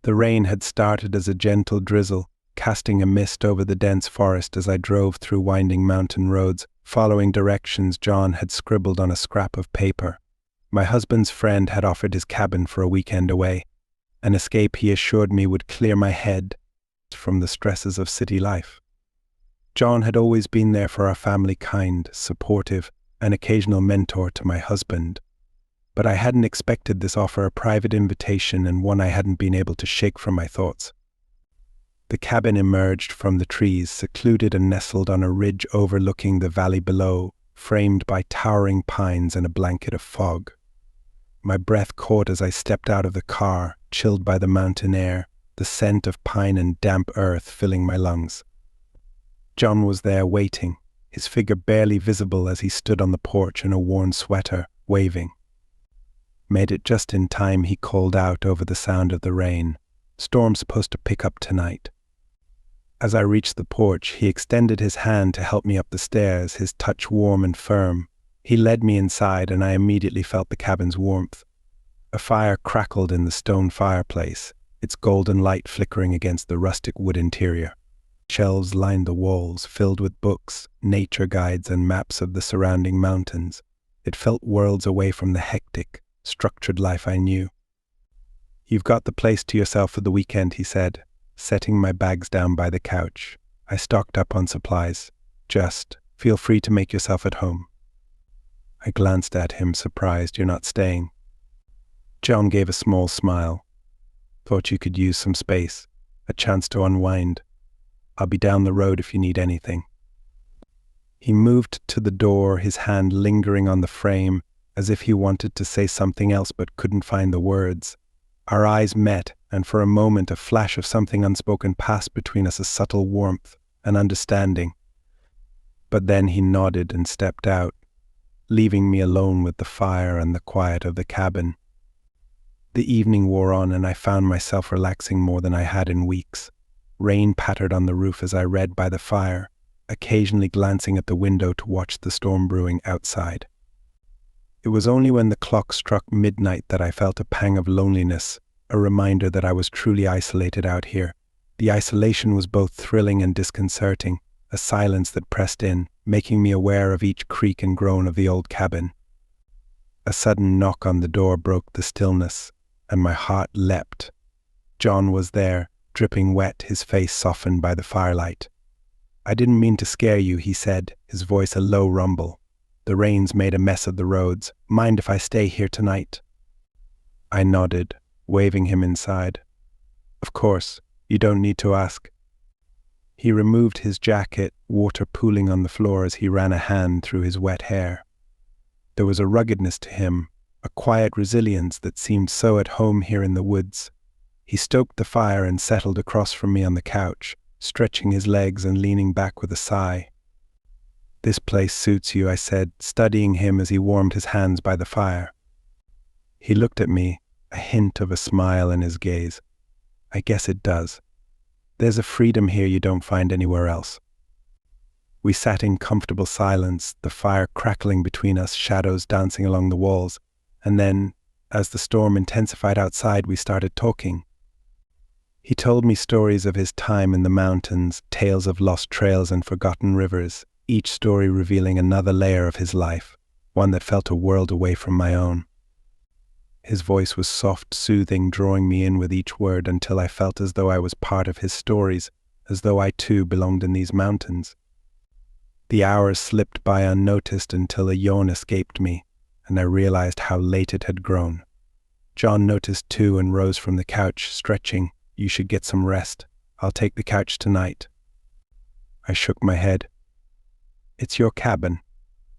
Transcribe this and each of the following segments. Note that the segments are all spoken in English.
The rain had started as a gentle drizzle, casting a mist over the dense forest as I drove through winding mountain roads, following directions John had scribbled on a scrap of paper. My husband's friend had offered his cabin for a weekend away, an escape he assured me would clear my head from the stresses of city life. John had always been there for our family, kind, supportive, an occasional mentor to my husband. But I hadn't expected this offer, a private invitation and one I hadn't been able to shake from my thoughts. The cabin emerged from the trees, secluded and nestled on a ridge overlooking the valley below, framed by towering pines and a blanket of fog. My breath caught as I stepped out of the car, chilled by the mountain air, the scent of pine and damp earth filling my lungs. John was there waiting, his figure barely visible as he stood on the porch in a worn sweater, waving. Made it just in time, he called out over the sound of the rain. "Storm's supposed to pick up tonight." As I reached the porch, he extended his hand to help me up the stairs, his touch warm and firm. He led me inside, and I immediately felt the cabin's warmth. A fire crackled in the stone fireplace, its golden light flickering against the rustic wood interior. Shelves lined the walls, filled with books, nature guides, and maps of the surrounding mountains. It felt worlds away from the hectic, structured life I knew. "You've got the place to yourself for the weekend," he said, setting my bags down by the couch. I stocked up on supplies. "Just feel free to make yourself at home." I glanced at him, surprised. "You're not staying?" John gave a small smile. "Thought you could use some space, a chance to unwind. I'll be down the road if you need anything." He moved to the door, his hand lingering on the frame, as if he wanted to say something else but couldn't find the words. Our eyes met, and for a moment a flash of something unspoken passed between us, a subtle warmth, an understanding. But then he nodded and stepped out, leaving me alone with the fire and the quiet of the cabin. The evening wore on, and I found myself relaxing more than I had in weeks. Rain pattered on the roof as I read by the fire, occasionally glancing at the window to watch the storm brewing outside. It was only when the clock struck midnight that I felt a pang of loneliness, a reminder that I was truly isolated out here. The isolation was both thrilling and disconcerting, a silence that pressed in, making me aware of each creak and groan of the old cabin. A sudden knock on the door broke the stillness, and my heart leapt. John was there, dripping wet, his face softened by the firelight. "I didn't mean to scare you," he said, his voice a low rumble. "The rain's made a mess of the roads. Mind if I stay here tonight?" I nodded, waving him inside. "Of course, you don't need to ask." He removed his jacket, water pooling on the floor as he ran a hand through his wet hair. There was a ruggedness to him, a quiet resilience that seemed so at home here in the woods. He stoked the fire and settled across from me on the couch, stretching his legs and leaning back with a sigh. "This place suits you," I said, studying him as he warmed his hands by the fire. He looked at me, a hint of a smile in his gaze. "I guess it does. There's a freedom here you don't find anywhere else." We sat in comfortable silence, the fire crackling between us, shadows dancing along the walls, and then, as the storm intensified outside, we started talking. He told me stories of his time in the mountains, tales of lost trails and forgotten rivers, each story revealing another layer of his life, one that felt a world away from my own. His voice was soft, soothing, drawing me in with each word until I felt as though I was part of his stories, as though I too belonged in these mountains. The hours slipped by unnoticed until a yawn escaped me, and I realized how late it had grown. John noticed too and rose from the couch, stretching. "You should get some rest. I'll take the couch tonight." I shook my head. "It's your cabin.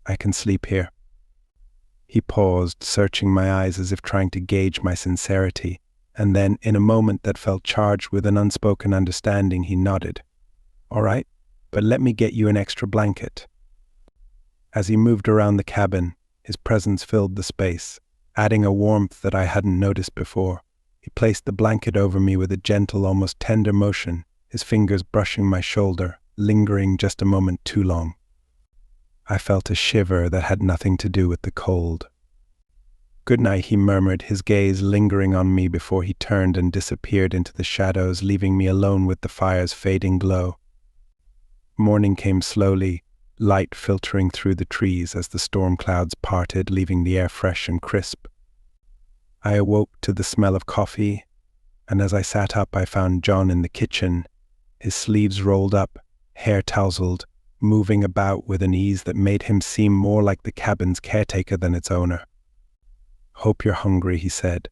I can sleep here." He paused, searching my eyes as if trying to gauge my sincerity, and then, in a moment that felt charged with an unspoken understanding, he nodded. "All right, but let me get you an extra blanket." As he moved around the cabin, his presence filled the space, adding a warmth that I hadn't noticed before. He placed the blanket over me with a gentle, almost tender motion, his fingers brushing my shoulder, lingering just a moment too long. I felt a shiver that had nothing to do with the cold. Good night, he murmured, his gaze lingering on me before he turned and disappeared into the shadows, leaving me alone with the fire's fading glow. Morning came slowly, light filtering through the trees as the storm clouds parted, leaving the air fresh and crisp. I awoke to the smell of coffee, and as I sat up I found John in the kitchen, his sleeves rolled up, hair tousled, moving about with an ease that made him seem more like the cabin's caretaker than its owner. "Hope you're hungry," he said,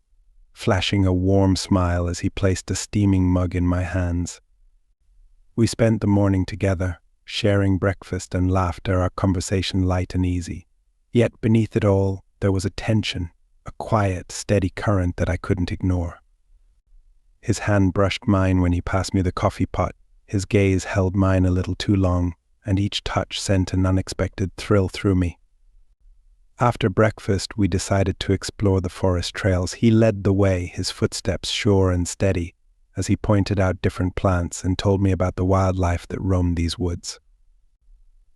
flashing a warm smile as he placed a steaming mug in my hands. We spent the morning together, sharing breakfast and laughter, our conversation light and easy. Yet beneath it all, there was a tension, a quiet, steady current that I couldn't ignore. His hand brushed mine when he passed me the coffee pot. His gaze held mine a little too long, and each touch sent an unexpected thrill through me. After breakfast, we decided to explore the forest trails. He led the way, his footsteps sure and steady, as he pointed out different plants and told me about the wildlife that roamed these woods.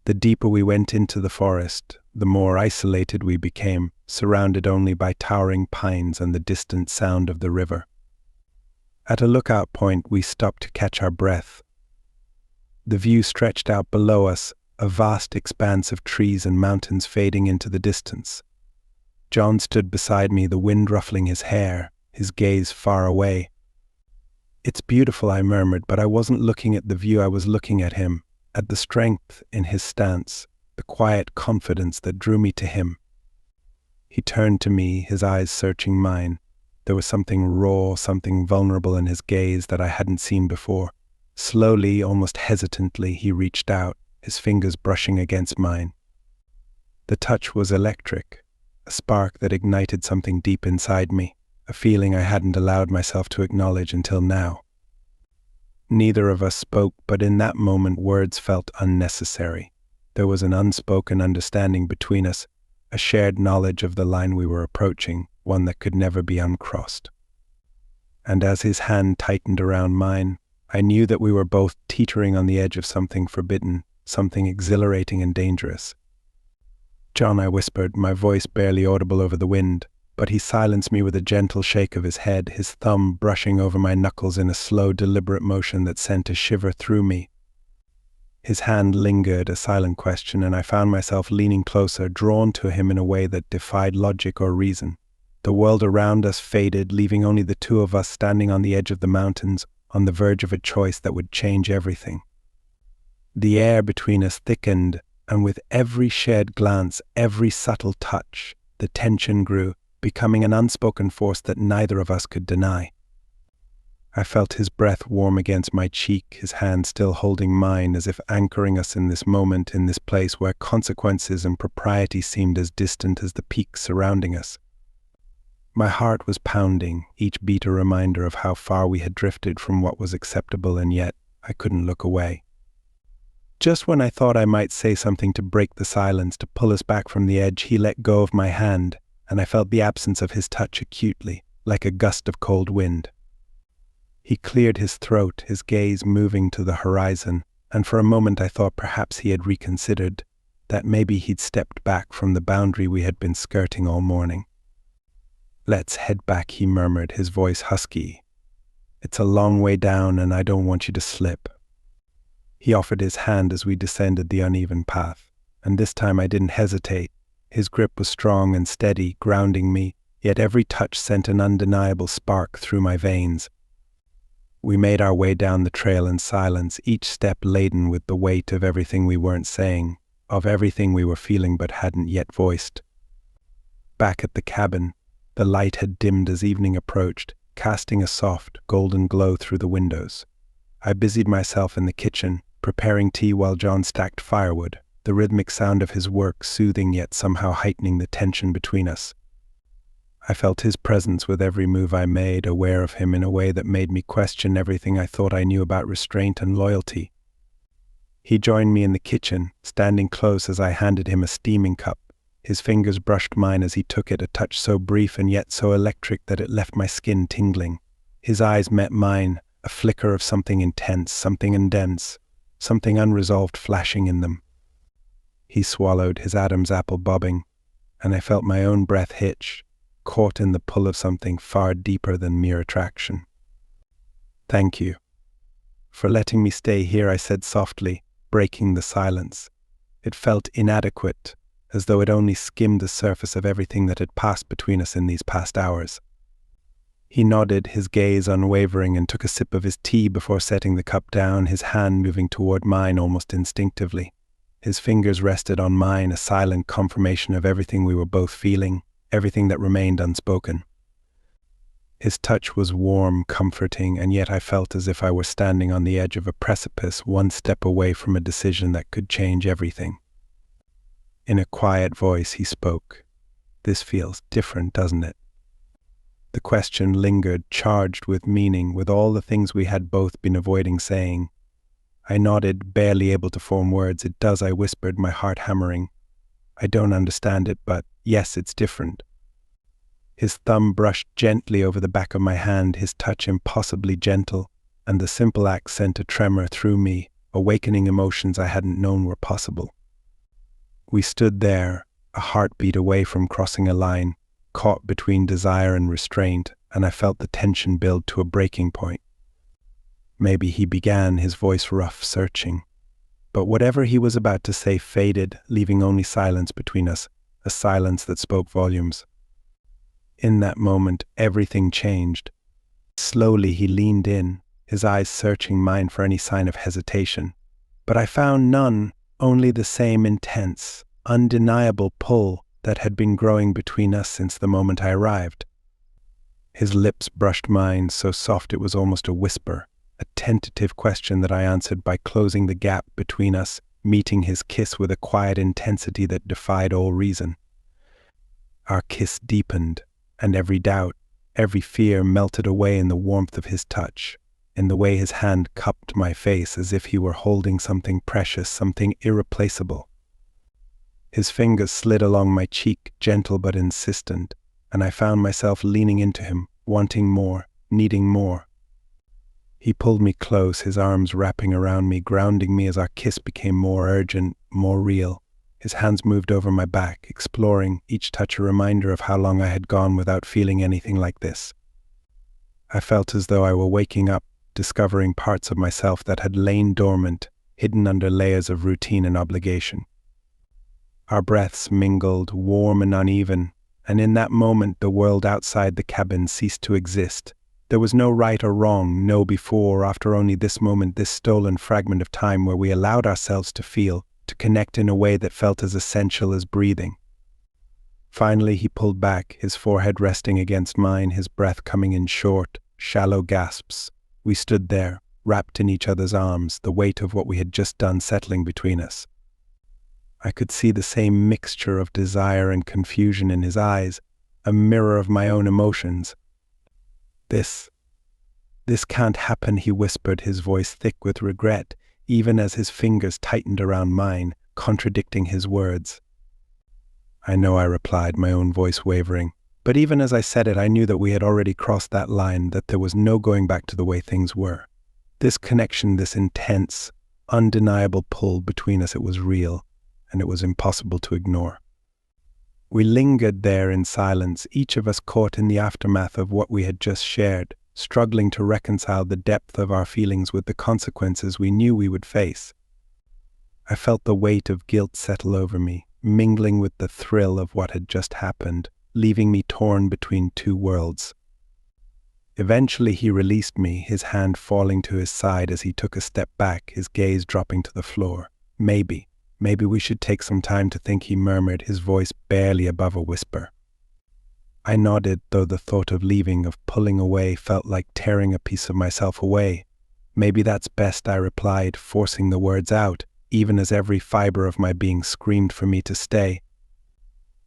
The deeper we went into the forest, the more isolated we became, surrounded only by towering pines and the distant sound of the river. At a lookout point, we stopped to catch our breath. The view stretched out below us, a vast expanse of trees and mountains fading into the distance. John stood beside me, the wind ruffling his hair, his gaze far away. "It's beautiful," I murmured, but I wasn't looking at the view, I was looking at him, at the strength in his stance, the quiet confidence that drew me to him. He turned to me, his eyes searching mine. There was something raw, something vulnerable in his gaze that I hadn't seen before. Slowly, almost hesitantly, he reached out, his fingers brushing against mine. The touch was electric, a spark that ignited something deep inside me, a feeling I hadn't allowed myself to acknowledge until now. Neither of us spoke, but in that moment words felt unnecessary. There was an unspoken understanding between us, a shared knowledge of the line we were approaching, one that could never be uncrossed. And as his hand tightened around mine, I knew that we were both teetering on the edge of something forbidden, something exhilarating and dangerous. "John," I whispered, my voice barely audible over the wind, but he silenced me with a gentle shake of his head, his thumb brushing over my knuckles in a slow, deliberate motion that sent a shiver through me. His hand lingered, a silent question, and I found myself leaning closer, drawn to him in a way that defied logic or reason. The world around us faded, leaving only the two of us standing on the edge of the mountains, on the verge of a choice that would change everything. The air between us thickened, and with every shared glance, every subtle touch, the tension grew, becoming an unspoken force that neither of us could deny. I felt his breath warm against my cheek, his hand still holding mine, as if anchoring us in this moment, in this place where consequences and propriety seemed as distant as the peaks surrounding us. My heart was pounding, each beat a reminder of how far we had drifted from what was acceptable, and yet I couldn't look away. Just when I thought I might say something to break the silence, to pull us back from the edge, he let go of my hand, and I felt the absence of his touch acutely, like a gust of cold wind. He cleared his throat, his gaze moving to the horizon, and for a moment I thought perhaps he had reconsidered, that maybe he'd stepped back from the boundary we had been skirting all morning. "Let's head back," he murmured, his voice husky. "It's a long way down, and I don't want you to slip." He offered his hand as we descended the uneven path, and this time I didn't hesitate. His grip was strong and steady, grounding me, yet every touch sent an undeniable spark through my veins. We made our way down the trail in silence, each step laden with the weight of everything we weren't saying, of everything we were feeling but hadn't yet voiced. Back at the cabin, the light had dimmed as evening approached, casting a soft, golden glow through the windows. I busied myself in the kitchen, preparing tea while John stacked firewood, the rhythmic sound of his work soothing yet somehow heightening the tension between us. I felt his presence with every move I made, aware of him in a way that made me question everything I thought I knew about restraint and loyalty. He joined me in the kitchen, standing close as I handed him a steaming cup. His fingers brushed mine as he took it, a touch so brief and yet so electric that it left my skin tingling. His eyes met mine, a flicker of something intense, something intense, something unresolved flashing in them. He swallowed, his Adam's apple bobbing, and I felt my own breath hitch, caught in the pull of something far deeper than mere attraction. "Thank you for letting me stay here," I said softly, breaking the silence. It felt inadequate, as though it only skimmed the surface of everything that had passed between us in these past hours. He nodded, his gaze unwavering, and took a sip of his tea before setting the cup down, his hand moving toward mine almost instinctively. His fingers rested on mine, a silent confirmation of everything we were both feeling, everything that remained unspoken. His touch was warm, comforting, and yet I felt as if I were standing on the edge of a precipice, one step away from a decision that could change everything. In a quiet voice, he spoke. "This feels different, doesn't it?" The question lingered, charged with meaning, with all the things we had both been avoiding saying. I nodded, barely able to form words. "It does," I whispered, my heart hammering. "I don't understand it, but yes, it's different." His thumb brushed gently over the back of my hand, his touch impossibly gentle, and the simple act sent a tremor through me, awakening emotions I hadn't known were possible. We stood there, a heartbeat away from crossing a line, caught between desire and restraint, and I felt the tension build to a breaking point. "Maybe," he began, his voice rough, searching. But whatever he was about to say faded, leaving only silence between us, a silence that spoke volumes. In that moment, everything changed. Slowly he leaned in, his eyes searching mine for any sign of hesitation. But I found none, only the same intense, undeniable pull that had been growing between us since the moment I arrived. His lips brushed mine, so soft it was almost a whisper, a tentative question that I answered by closing the gap between us, meeting his kiss with a quiet intensity that defied all reason. Our kiss deepened, and every doubt, every fear melted away in the warmth of his touch, in the way his hand cupped my face as if he were holding something precious, something irreplaceable. His fingers slid along my cheek, gentle but insistent, and I found myself leaning into him, wanting more, needing more. He pulled me close, his arms wrapping around me, grounding me as our kiss became more urgent, more real. His hands moved over my back, exploring, each touch a reminder of how long I had gone without feeling anything like this. I felt as though I were waking up, discovering parts of myself that had lain dormant, hidden under layers of routine and obligation. Our breaths mingled, warm and uneven, and in that moment the world outside the cabin ceased to exist. There was no right or wrong, no before or after, only this moment, this stolen fragment of time where we allowed ourselves to feel, to connect in a way that felt as essential as breathing. Finally he pulled back, his forehead resting against mine, his breath coming in short, shallow gasps. We stood there, wrapped in each other's arms, the weight of what we had just done settling between us. I could see the same mixture of desire and confusion in his eyes, a mirror of my own emotions. This can't happen," he whispered, his voice thick with regret, even as his fingers tightened around mine, contradicting his words. "I know," I replied, my own voice wavering. But even as I said it, I knew that we had already crossed that line, that there was no going back to the way things were. This connection, this intense, undeniable pull between us, it was real, and it was impossible to ignore. We lingered there in silence, each of us caught in the aftermath of what we had just shared, struggling to reconcile the depth of our feelings with the consequences we knew we would face. I felt the weight of guilt settle over me, mingling with the thrill of what had just happened, leaving me torn between two worlds. Eventually he released me, his hand falling to his side as he took a step back, his gaze dropping to the floor. Maybe we should take some time to think," he murmured, his voice barely above a whisper. I nodded, though the thought of leaving, of pulling away, felt like tearing a piece of myself away. "Maybe that's best," I replied, forcing the words out, even as every fiber of my being screamed for me to stay.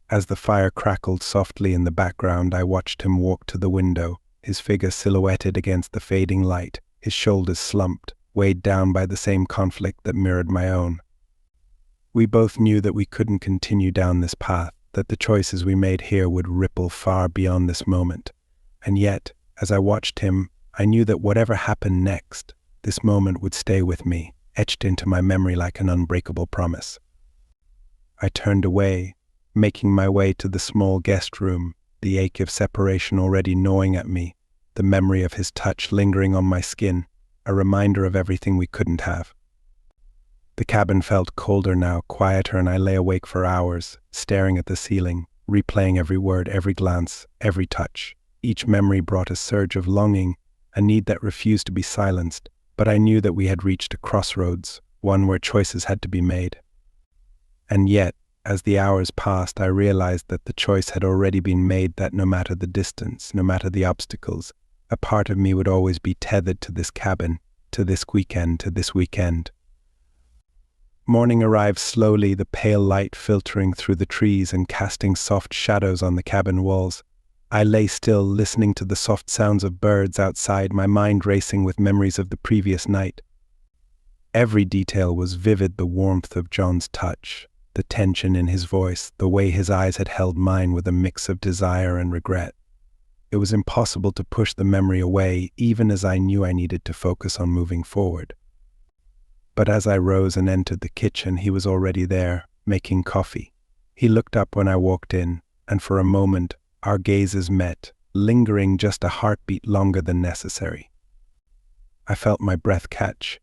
As the fire crackled softly in the background, I watched him walk to the window, his figure silhouetted against the fading light, his shoulders slumped, weighed down by the same conflict that mirrored my own. We both knew that we couldn't continue down this path, that the choices we made here would ripple far beyond this moment. And yet, as I watched him, I knew that whatever happened next, this moment would stay with me, etched into my memory like an unbreakable promise. I turned away, making my way to the small guest room, the ache of separation already gnawing at me, the memory of his touch lingering on my skin, a reminder of everything we couldn't have. The cabin felt colder now, quieter, and I lay awake for hours, staring at the ceiling, replaying every word, every glance, every touch. Each memory brought a surge of longing, a need that refused to be silenced, but I knew that we had reached a crossroads, one where choices had to be made. And yet, as the hours passed, I realized that the choice had already been made, that no matter the distance, no matter the obstacles, a part of me would always be tethered to this cabin, to this weekend, to this weekend. Morning arrived slowly, the pale light filtering through the trees and casting soft shadows on the cabin walls. I lay still, listening to the soft sounds of birds outside, my mind racing with memories of the previous night. Every detail was vivid: the warmth of John's touch, the tension in his voice, the way his eyes had held mine with a mix of desire and regret. It was impossible to push the memory away, even as I knew I needed to focus on moving forward. But as I rose and entered the kitchen, he was already there, making coffee. He looked up when I walked in, and for a moment, our gazes met, lingering just a heartbeat longer than necessary. I felt my breath catch,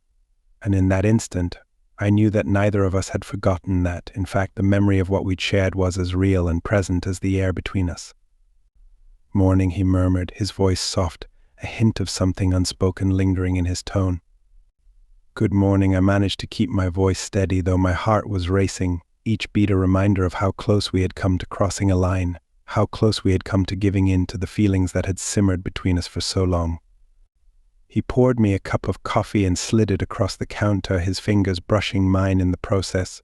and in that instant, I knew that neither of us had forgotten that, in fact, the memory of what we'd shared was as real and present as the air between us. "Morning," he murmured, his voice soft, a hint of something unspoken lingering in his tone. "Good morning." I managed to keep my voice steady, though my heart was racing, each beat a reminder of how close we had come to crossing a line, how close we had come to giving in to the feelings that had simmered between us for so long. He poured me a cup of coffee and slid it across the counter, his fingers brushing mine in the process.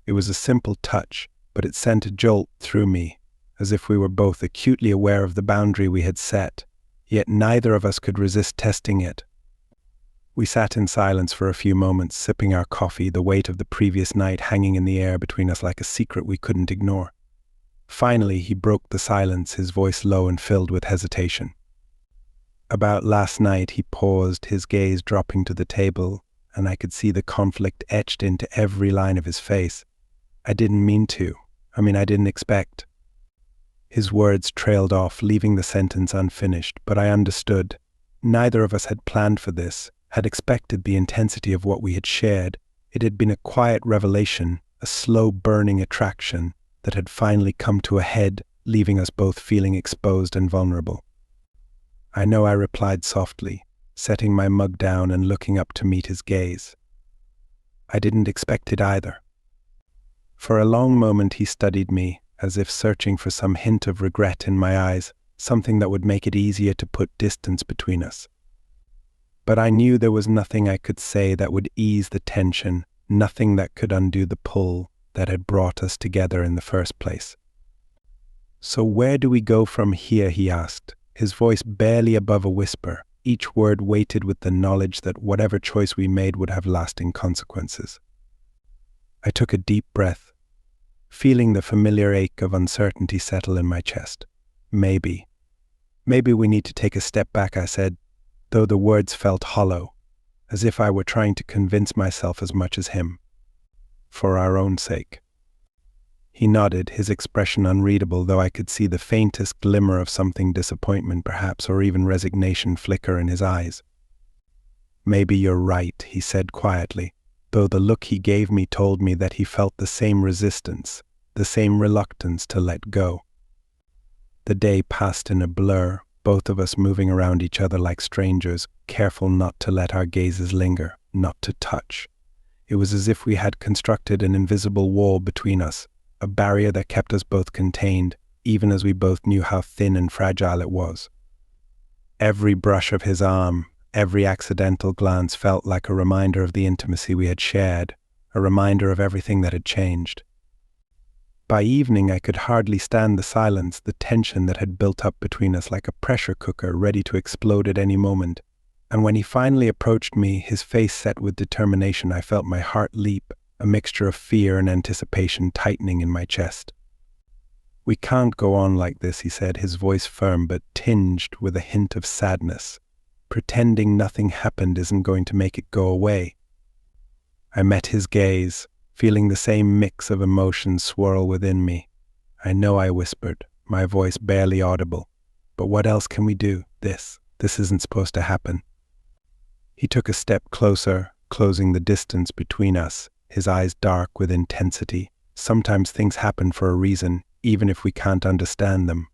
It was a simple touch, but it sent a jolt through me, as if we were both acutely aware of the boundary we had set, yet neither of us could resist testing it. We sat in silence for a few moments, sipping our coffee, the weight of the previous night hanging in the air between us like a secret we couldn't ignore. Finally, he broke the silence, his voice low and filled with hesitation. "About last night," he paused, his gaze dropping to the table, and I could see the conflict etched into every line of his face. "I didn't mean to. I didn't expect." His words trailed off, leaving the sentence unfinished, but I understood. Neither of us had planned for this, had expected the intensity of what we had shared. It had been a quiet revelation, a slow burning attraction that had finally come to a head, leaving us both feeling exposed and vulnerable. "I know," I replied softly, setting my mug down and looking up to meet his gaze. "I didn't expect it either." For a long moment he studied me, as if searching for some hint of regret in my eyes, something that would make it easier to put distance between us. But I knew there was nothing I could say that would ease the tension, nothing that could undo the pull that had brought us together in the first place. "So where do we go from here?" he asked, his voice barely above a whisper, each word weighted with the knowledge that whatever choice we made would have lasting consequences. I took a deep breath, feeling the familiar ache of uncertainty settle in my chest. Maybe we need to take a step back," I said, though the words felt hollow, as if I were trying to convince myself as much as him. "For our own sake." He nodded, his expression unreadable, though I could see the faintest glimmer of something, disappointment perhaps, or even resignation, flicker in his eyes. "Maybe you're right," he said quietly, though the look he gave me told me that he felt the same resistance, the same reluctance to let go. The day passed in a blur, both of us moving around each other like strangers, careful not to let our gazes linger, not to touch. It was as if we had constructed an invisible wall between us, a barrier that kept us both contained, even as we both knew how thin and fragile it was. Every brush of his arm, every accidental glance felt like a reminder of the intimacy we had shared, a reminder of everything that had changed. By evening, I could hardly stand the silence, the tension that had built up between us like a pressure cooker ready to explode at any moment. And when he finally approached me, his face set with determination, I felt my heart leap, a mixture of fear and anticipation tightening in my chest. "We can't go on like this," he said, his voice firm but tinged with a hint of sadness. "Pretending nothing happened isn't going to make it go away." I met his gaze, feeling the same mix of emotions swirl within me. "I know," I whispered, my voice barely audible. But what else can we do? This isn't supposed to happen. He took a step closer, closing the distance between us, his eyes dark with intensity. Sometimes things happen for a reason, even if we can't understand them.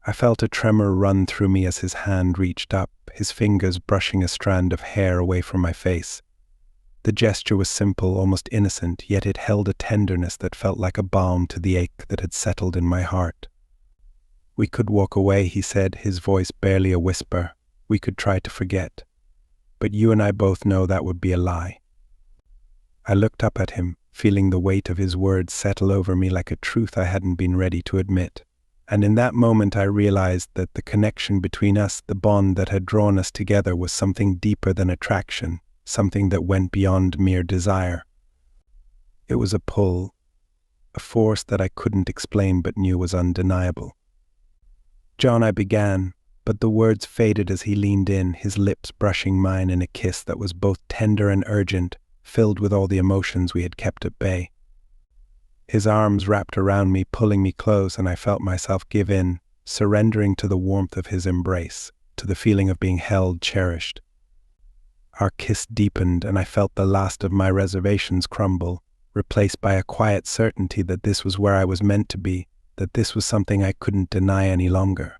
I felt a tremor run through me as his hand reached up, his fingers brushing a strand of hair away from my face. The gesture was simple, almost innocent, yet it held a tenderness that felt like a balm to the ache that had settled in my heart. We could walk away, he said, his voice barely a whisper. We could try to forget. But you and I both know that would be a lie. I looked up at him, feeling the weight of his words settle over me like a truth I hadn't been ready to admit. And in that moment I realized that the connection between us, the bond that had drawn us together, was something deeper than attraction, something that went beyond mere desire. It was a pull, a force that I couldn't explain but knew was undeniable. "John," I began, but the words faded as he leaned in, his lips brushing mine in a kiss that was both tender and urgent, filled with all the emotions we had kept at bay. His arms wrapped around me, pulling me close, and I felt myself give in, surrendering to the warmth of his embrace, to the feeling of being held, cherished. Our kiss deepened, and I felt the last of my reservations crumble, replaced by a quiet certainty that this was where I was meant to be, that this was something I couldn't deny any longer.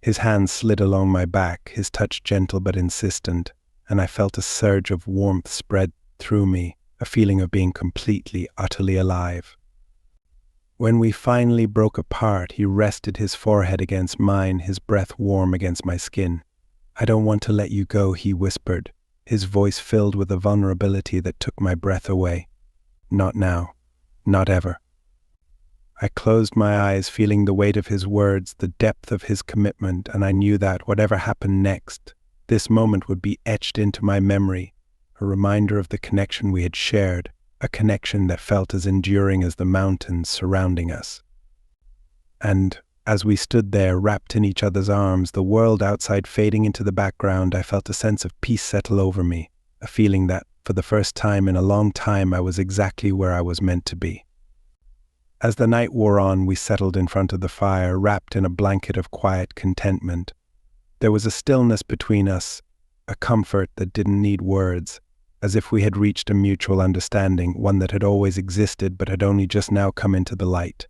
His hand slid along my back, his touch gentle but insistent, and I felt a surge of warmth spread through me, a feeling of being completely, utterly alive. When we finally broke apart, he rested his forehead against mine, his breath warm against my skin. "I don't want to let you go," he whispered, his voice filled with a vulnerability that took my breath away. "Not now. Not ever." I closed my eyes, feeling the weight of his words, the depth of his commitment, and I knew that, whatever happened next, this moment would be etched into my memory, a reminder of the connection we had shared, a connection that felt as enduring as the mountains surrounding us. And as we stood there, wrapped in each other's arms, the world outside fading into the background, I felt a sense of peace settle over me, a feeling that, for the first time in a long time, I was exactly where I was meant to be. As the night wore on, we settled in front of the fire, wrapped in a blanket of quiet contentment. There was a stillness between us, a comfort that didn't need words, as if we had reached a mutual understanding, one that had always existed but had only just now come into the light.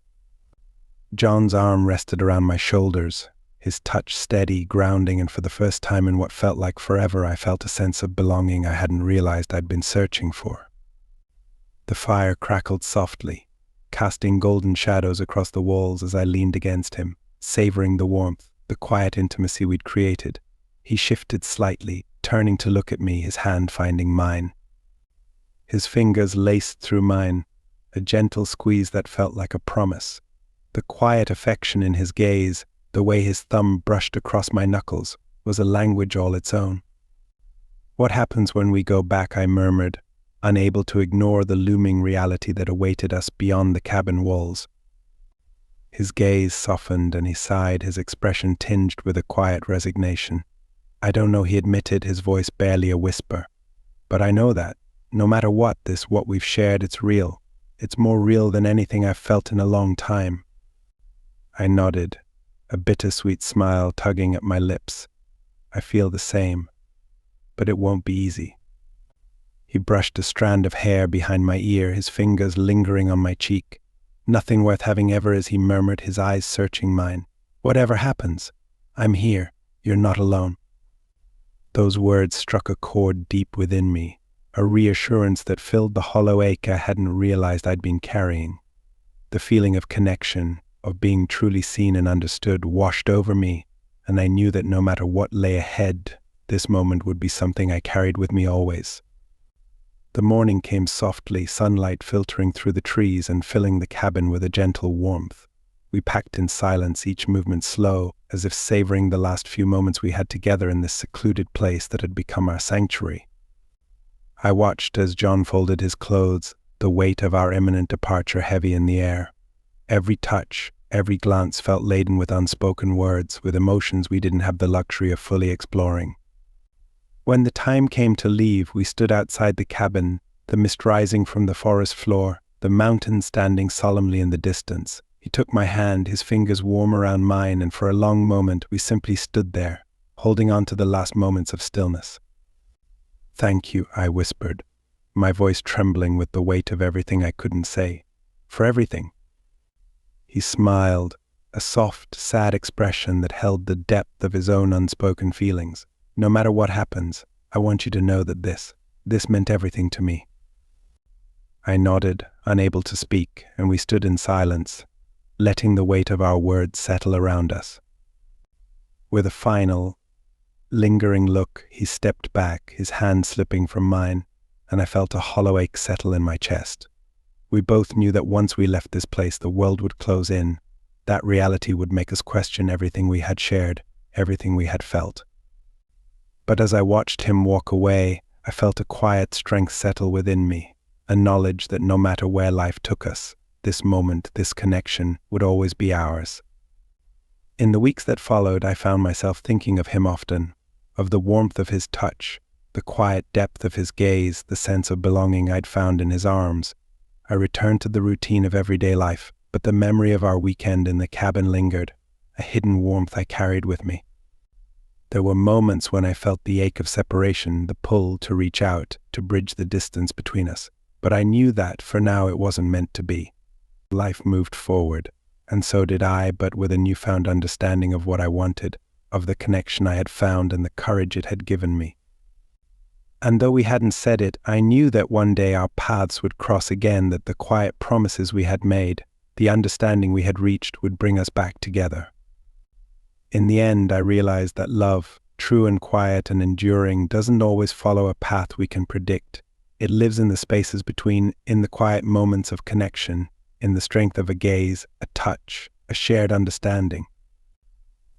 John's arm rested around my shoulders, his touch steady, grounding, and for the first time in what felt like forever, I felt a sense of belonging I hadn't realized I'd been searching for. The fire crackled softly, casting golden shadows across the walls as I leaned against him, savoring the warmth, the quiet intimacy we'd created. He shifted slightly, turning to look at me, his hand finding mine. His fingers laced through mine, a gentle squeeze that felt like a promise. The quiet affection in his gaze, the way his thumb brushed across my knuckles, was a language all its own. "What happens when we go back?" I murmured, unable to ignore the looming reality that awaited us beyond the cabin walls. His gaze softened and he sighed, his expression tinged with a quiet resignation. "I don't know," he admitted, his voice barely a whisper. "But I know that, no matter what we've shared, it's real. It's more real than anything I've felt in a long time." I nodded, a bittersweet smile tugging at my lips. "I feel the same, but it won't be easy." He brushed a strand of hair behind my ear, his fingers lingering on my cheek. "Nothing worth having ever is," he murmured, his eyes searching mine. "Whatever happens, I'm here. You're not alone." Those words struck a chord deep within me, a reassurance that filled the hollow ache I hadn't realized I'd been carrying. The feeling of connection, of being truly seen and understood, washed over me, and I knew that no matter what lay ahead, this moment would be something I carried with me always. The morning came softly, sunlight filtering through the trees and filling the cabin with a gentle warmth. We packed in silence, each movement slow, as if savoring the last few moments we had together in this secluded place that had become our sanctuary. I watched as John folded his clothes, the weight of our imminent departure heavy in the air. Every touch, every glance felt laden with unspoken words, with emotions we didn't have the luxury of fully exploring. When the time came to leave, we stood outside the cabin, the mist rising from the forest floor, the mountains standing solemnly in the distance. He took my hand, his fingers warm around mine, and for a long moment we simply stood there, holding on to the last moments of stillness. "Thank you," I whispered, my voice trembling with the weight of everything I couldn't say. "For everything." He smiled, a soft, sad expression that held the depth of his own unspoken feelings. "No matter what happens, I want you to know that this meant everything to me." I nodded, unable to speak, and we stood in silence, letting the weight of our words settle around us. With a final, lingering look, he stepped back, his hand slipping from mine, and I felt a hollow ache settle in my chest. We both knew that once we left this place, the world would close in. That reality would make us question everything we had shared, everything we had felt. But as I watched him walk away, I felt a quiet strength settle within me, a knowledge that no matter where life took us, this moment, this connection, would always be ours. In the weeks that followed, I found myself thinking of him often, of the warmth of his touch, the quiet depth of his gaze, the sense of belonging I'd found in his arms. I returned to the routine of everyday life, but the memory of our weekend in the cabin lingered, a hidden warmth I carried with me. There were moments when I felt the ache of separation, the pull to reach out, to bridge the distance between us, but I knew that, for now, it wasn't meant to be. Life moved forward, and so did I, but with a newfound understanding of what I wanted, of the connection I had found and the courage it had given me. And though we hadn't said it, I knew that one day our paths would cross again, that the quiet promises we had made, the understanding we had reached, would bring us back together. In the end, I realized that love, true and quiet and enduring, doesn't always follow a path we can predict. It lives in the spaces between, in the quiet moments of connection, in the strength of a gaze, a touch, a shared understanding.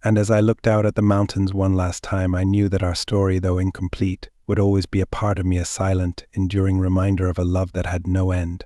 And as I looked out at the mountains one last time, I knew that our story, though incomplete, would always be a part of me, a silent, enduring reminder of a love that had no end.